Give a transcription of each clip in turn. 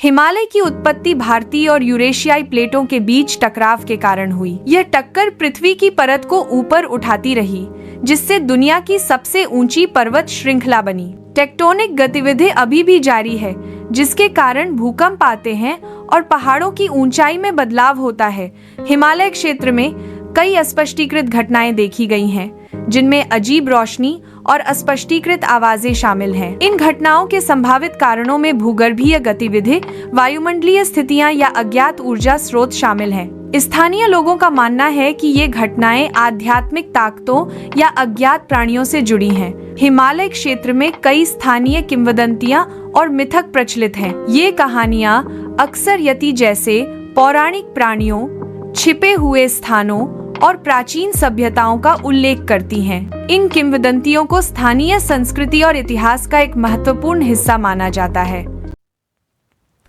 हिमालय की उत्पत्ति भारतीय और यूरेशियाई प्लेटों के बीच टकराव के कारण हुई। यह टक्कर पृथ्वी की परत को ऊपर उठाती रही, जिससे दुनिया की सबसे ऊंची पर्वत श्रृंखला बनी। टेक्टोनिक गतिविधि अभी भी जारी है, जिसके कारण भूकंप आते हैं और पहाड़ों की ऊंचाई में बदलाव होता है। हिमालय क्षेत्र में कई अस्पष्टीकृत घटनाएं देखी गई हैं, जिनमें अजीब रोशनी और अस्पष्टीकृत आवाजें शामिल हैं। इन घटनाओं के संभावित कारणों में भूगर्भीय गतिविधि, वायुमंडलीय स्थितियां या अज्ञात ऊर्जा स्रोत शामिल हैं। स्थानीय लोगों का मानना है कि ये घटनाएं आध्यात्मिक ताकतों या अज्ञात प्राणियों से जुड़ी हैं। हिमालय क्षेत्र में कई स्थानीय किंवदंतियां और मिथक प्रचलित हैं। ये कहानियां अक्सर यति जैसे पौराणिक प्राणियों, छिपे हुए स्थानों और प्राचीन सभ्यताओं का उल्लेख करती हैं। इन किंवदंतियों को स्थानीय संस्कृति और इतिहास का एक महत्वपूर्ण हिस्सा माना जाता है।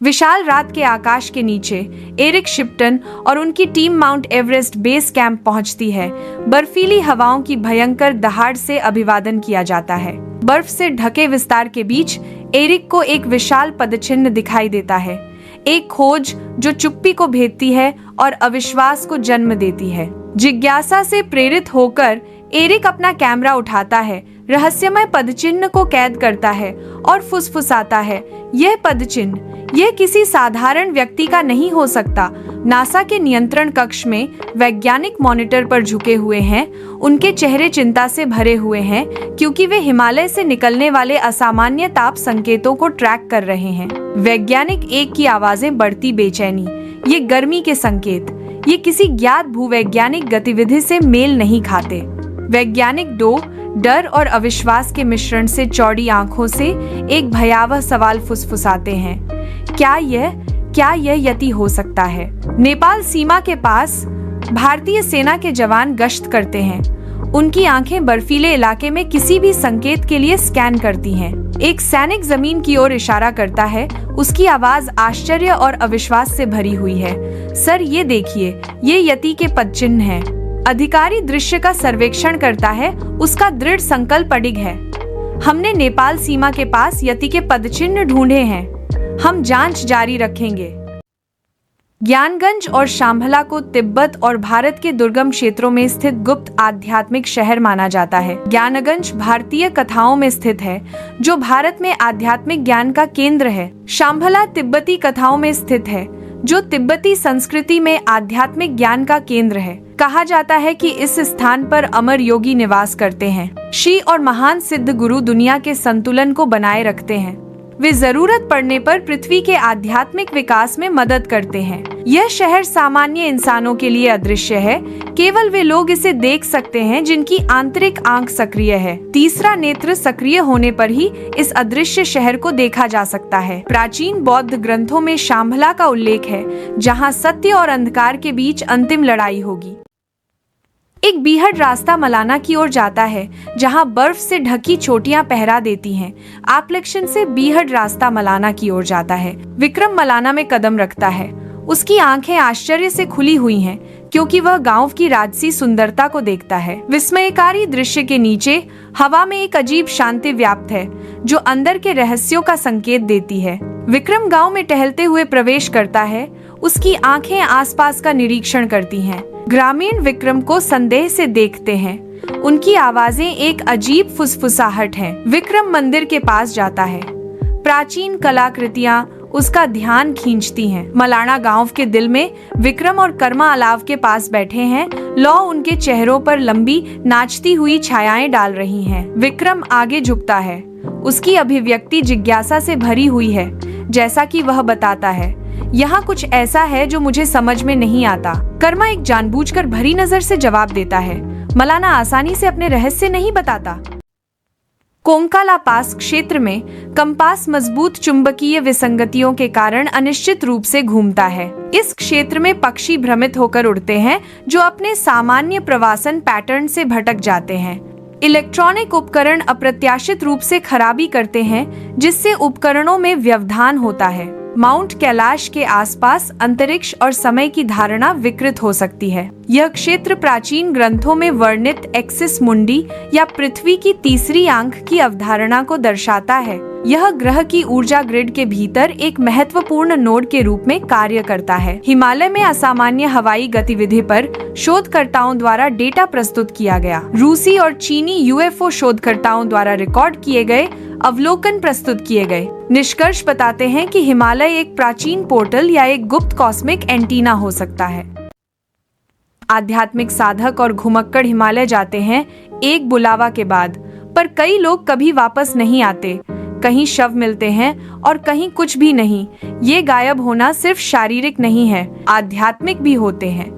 विशाल रात के आकाश के नीचे एरिक शिप्टन और उनकी team mount Everest base camp पहुंचती है। बर्फीली हवाओं की भयंकर दहाड़ से अभिवादन किया जाता है। बर्फ से ढके विस्तार के बीच एरिक को एक विशाल पदचिन्ह दिखाई देता है, एक खोज जो चुप्पी को भेदती है और अविश्वास को जन्म देती है। जिज्ञासा से प्रेरित होकर एरिक अपना कैमरा उठाता है, रहस्यमय पदचिन्ह को कैद करता है और फुसफुसाता है, यह पदचिन्ह यह किसी साधारण व्यक्ति का नहीं हो सकता। नासा के नियंत्रण कक्ष में वैज्ञानिक मॉनिटर पर झुके हुए हैं। उनके चेहरे चिंता से भरे हुए हैं, क्योंकि वे हिमालय से निकलने वाले असामान्य ताप संकेतों को ट्रैक कर रहे हैं। वैज्ञानिक एक की आवाजें बढ़ती बेचैनी, ये गर्मी के संकेत, ये किसी ज्ञात भूवैज्ञानिक गतिविधि से मेल नहीं खाते। वैज्ञानिक दो, डर और अविश्वास के मिश्रण से चौड़ी आंखों से एक भयावह सवाल फुसफुसाते हैं, क्या यह यति हो सकता है? नेपाल सीमा के पास भारतीय सेना के जवान गश्त करते हैं। उनकी आंखें बर्फीले इलाके में किसी भी संकेत के लिए स्कैन करती हैं। एक सैनिक जमीन की ओर इशारा करता है, उसकी आवाज आश्चर्य और अविश्वास से भरी हुई है। सर, ये देखिए, ये यति के पदचिन्ह हैं। अधिकारी दृश्य का सर्वेक्षण करता है, उसका दृढ़ संकल्प अडिग है। हमने नेपाल सीमा के पास यति के पदचिन्ह ढूंढे हैं, हम जांच जारी रखेंगे। ज्ञानगंज और शांभला को तिब्बत और भारत के दुर्गम क्षेत्रों में स्थित गुप्त आध्यात्मिक शहर माना जाता है। ज्ञानगंज भारतीय कथाओं में स्थित है, जो भारत में आध्यात्मिक ज्ञान का केंद्र है। शांभला तिब्बती कथाओं में स्थित है, जो तिब्बती संस्कृति में आध्यात्मिक ज्ञान का केंद्र है। कहा जाता है कि इस स्थान पर अमर योगी निवास करते हैं। शी और महान सिद्ध गुरु दुनिया के संतुलन को बनाए रखते हैं। वे जरूरत पड़ने पर पृथ्वी के आध्यात्मिक विकास में मदद करते हैं। यह शहर सामान्य इंसानों के लिए अदृश्य है, केवल वे लोग इसे देख सकते हैं जिनकी आंतरिक आंख सक्रिय है। तीसरा नेत्र सक्रिय होने पर ही इस अदृश्य शहर को देखा जा सकता है। प्राचीन बौद्ध ग्रंथों में शांभला का उल्लेख है, जहाँ सत्य और अंधकार के बीच अंतिम लड़ाई होगी। एक बीहड़ रास्ता मलाना की ओर जाता है, जहां बर्फ से ढकी चोटियां पहरा देती हैं। आप्लेक्षण से बीहड़ रास्ता मलाना की ओर जाता है। विक्रम मलाना में कदम रखता है। उसकी आंखें आश्चर्य से खुली हुई हैं, क्योंकि वह गांव की राजसी सुंदरता को देखता है। विस्मयकारी दृश्य के नीचे हवा में एक अजीब शांति व्याप्त है, जो अंदर के रहस्यों का संकेत देती है। विक्रम गांव में टहलते हुए प्रवेश करता है। उसकी आंखें आसपास का निरीक्षण करती हैं। ग्रामीण विक्रम को संदेह से देखते हैं। उनकी आवाजें एक अजीब फुसफुसाहट है। विक्रम मंदिर के पास जाता है। प्राचीन कलाकृतियां उसका ध्यान खींचती हैं। मलाना गांव के दिल में विक्रम और कर्मा अलाव के पास बैठे हैं। लौ उनके चेहरों पर लंबी नाचती हुई छायाएं डाल रही हैं। विक्रम आगे झुकता है। उसकी अभिव्यक्ति जिज्ञासा से भरी हुई है, जैसा कि वह बताता है, यहाँ कुछ ऐसा है जो मुझे समझ में नहीं आता। कर्मा एक जानबूझकर भरी नजर से जवाब देता है, मलाना आसानी से अपने रहस्य नहीं बताता। कोंकाला पास क्षेत्र में कंपास मजबूत चुंबकीय विसंगतियों के कारण अनिश्चित रूप से घूमता है। इस क्षेत्र में पक्षी भ्रमित होकर उड़ते हैं, जो अपने सामान्य प्रवासन पैटर्न से भटक जाते हैं। इलेक्ट्रॉनिक उपकरण अप्रत्याशित रूप से खराबी करते हैं, जिससे उपकरणों में व्यवधान होता है। माउंट कैलाश के आसपास अंतरिक्ष और समय की धारणा विकृत हो सकती है। यह क्षेत्र प्राचीन ग्रंथों में वर्णित एक्सिस मुंडी या पृथ्वी की तीसरी आंख की अवधारणा को दर्शाता है। यह ग्रह की ऊर्जा ग्रिड के भीतर एक महत्वपूर्ण नोड के रूप में कार्य करता है। हिमालय में असामान्य हवाई गतिविधि पर शोधकर्ताओं द्वारा डेटा प्रस्तुत किया गया। रूसी और चीनी यूएफओ शोधकर्ताओं द्वारा रिकॉर्ड किए गए अवलोकन प्रस्तुत किए गए निष्कर्ष बताते हैं कि हिमालय एक प्राचीन पोर्टल या एक गुप्त कॉस्मिक एंटीना हो सकता है। आध्यात्मिक साधक और घुमक्कड़ हिमालय जाते हैं एक बुलावा के बाद, पर कई लोग कभी वापस नहीं आते। कहीं शव मिलते हैं और कहीं कुछ भी नहीं। ये गायब होना सिर्फ शारीरिक नहीं है, आध्यात्मिक भी होते हैं।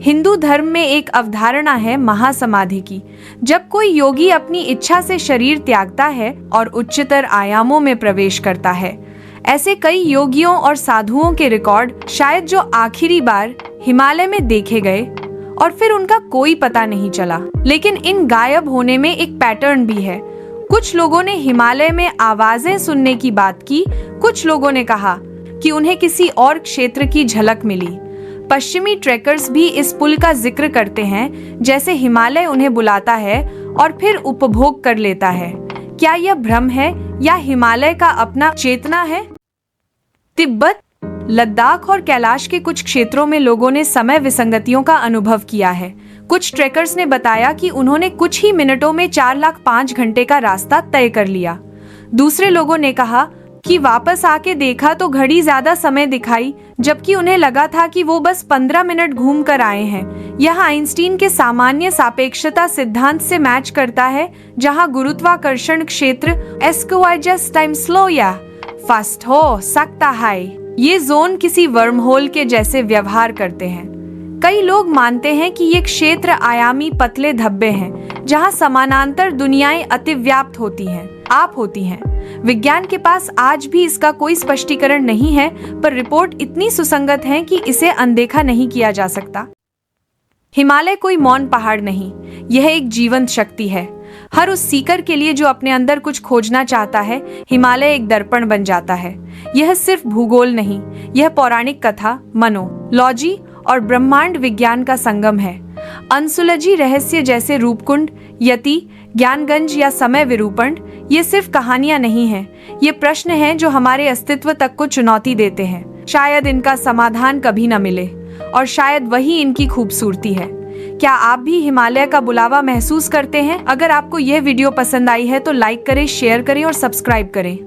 हिंदू धर्म में एक अवधारणा है महासमाधि की। जब कोई योगी अपनी इच्छा से शरीर त्यागता है और उच्चतर आयामों में प्रवेश करता है। ऐसे कई योगियों और साधुओं के रिकॉर्ड शायद जो आखिरी बार हिमालय में देखे गए और फिर उनका कोई पता नहीं चला। लेकिन इन गायब होने में एक पैटर्न भी है। कुछ लोगों ने हिमालय में आवाजें सुनने की बात की, कुछ लोगों ने कहा कि उन्हें किसी और क्षेत्र की झलक मिली। पश्चिमी ट्रेकर्स भी इस पुल का जिक्र करते हैं, जैसे हिमालय उन्हें बुलाता है और फिर उपभोग कर लेता है। क्या यह भ्रम है या हिमालय का अपना चेतना है? तिब्बत, लद्दाख और कैलाश के कुछ क्षेत्रों में लोगों ने समय विसंगतियों का अनुभव किया है। कुछ ट्रेकर्स ने बताया कि उन्होंने कुछ ही मिनटों में 4,05,000 घंटे का रास्ता तय कर लिया। दूसरे लोगों ने कहा कि वापस आके देखा तो घड़ी ज्यादा समय दिखाई, जबकि उन्हें लगा था कि वो बस 15 मिनट घूम कर आए हैं। यह आइंस्टीन के सामान्य सापेक्षता सिद्धांत से मैच करता है, जहां गुरुत्वाकर्षण क्षेत्र एस्क्वाइजस टाइम स्लो या फास्ट हो सकता है। ये जोन किसी वर्महोल के जैसे व्यवहार करते हैं। कई लोग मानते हैं कि ये क्षेत्र आयामी पतले धब्बे हैं, जहां समानांतर दुनियाएं अतिव्याप्त होती हैं, आप होती हैं। विज्ञान के पास आज भी इसका कोई स्पष्टीकरण नहीं है, पर रिपोर्ट इतनी सुसंगत है कि इसे अनदेखा नहीं किया जा सकता। हिमालय कोई मौन पहाड़ नहीं, यह एक जीवंत शक्ति है। हर उस सीकर के लिए जो अपने अंदर कुछ खोजना चाहता है, हिमालय एक दर्पण बन जाता है। यह सिर्फ भूगोल नहीं, यह पौराणिक कथा, मनोलॉजी और ब्रह्मांड विज्ञान का संगम है। अनसुलझी रहस्य जैसे रूपकुंड, यति, ज्ञानगंज या समय विरूपण, ये सिर्फ कहानियां नहीं हैं, ये प्रश्न हैं जो हमारे अस्तित्व तक को चुनौती देते हैं। शायद इनका समाधान कभी न मिले, और शायद वही इनकी खूबसूरती है। क्या आप भी हिमालय का बुलावा महसूस करते हैं? अगर आपको यह वीडियो पसंद आई है तो लाइक करें, शेयर करें और सब्सक्राइब करें।